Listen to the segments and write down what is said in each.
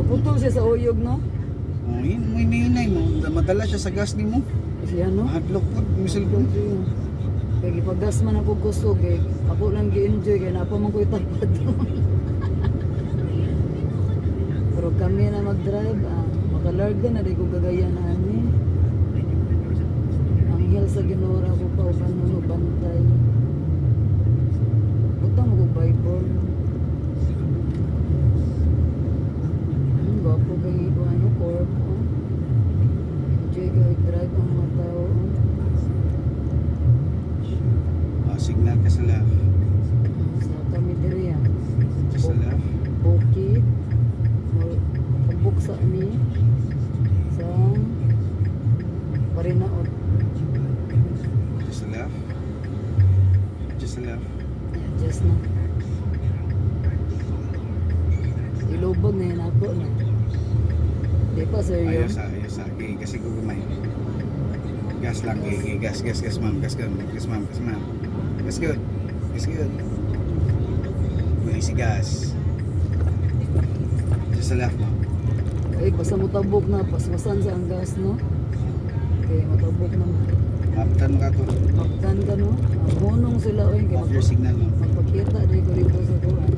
Putol siya sa uyog, no? Oh, yun mo inainay mo. Madala siya sa gas ni mo. Siya, no? Mahadlok po, misal ko. Kaya ipagas man ako gusto, kaya ako lang gi-enjoy, kaya napaman ko itapad. Pero kami na mag-drive, makalarga na, di ko gagaya na ani. Ang hil sa ginora ko pa, upan mo, bantay. Butang ko Bible. Gwapo kang iba nyo, corp. Enjoy kayo drive ang mga tao. Signal ka sa left. Sa kami diri yan. Sa left. Bukid. Pabuk sa ni. Sa Parinaot. Just sa left. Just sa left. Just na. Ilubog na yun ako na. Di pa sir yun. Ayos. Okay, kasi ko gumay. Gas lang, gas ma'am. Gas ma'am. Gas good. Huli si gas. Just sa left, ma'am. Ay, basta mutabok na. Paspasan sa ang gas, no? Okay, mutabok na. Maptan mo ka to. Magdan ka, no? Hunong sila, oy. Kaya Off your signal, ma'am. magpakita di ko rito sa kuwan.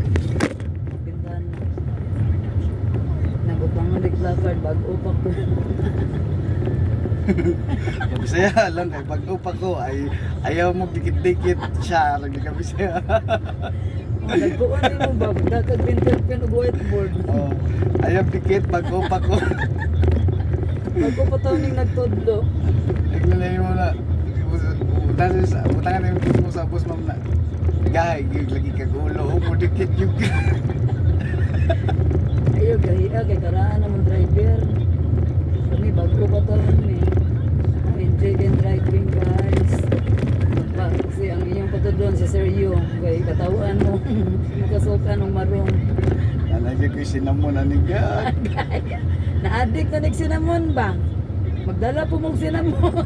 Pintahan na. Nabutangan di placard, bago pa ko. Bisaya lang kay pag upak ko ay ayaw mo dikit-dikit siya lang di ka Bisaya. Nagkuhan din mo ba? Dakag pen og whiteboard. Oh, ayaw dikit pag upak ko. Bago pa taon ning nagtudlo. Naglalay mo na. Butangan yung mo sa bus ma'am na. Gahay, lagi ka gulo mo dikit yung. Ayo gahiya kay karaan naman driver. Kami bago pa taon ni. Enjoy din driving guys. Kasi ang inyong patudlon si Sir Yu. Kay katawan mo. Nakasukan ng marong. Nalagay ko yung sinamon na niga. Na-addict na nag-cinnamon ba? Magdala po mong cinnamon.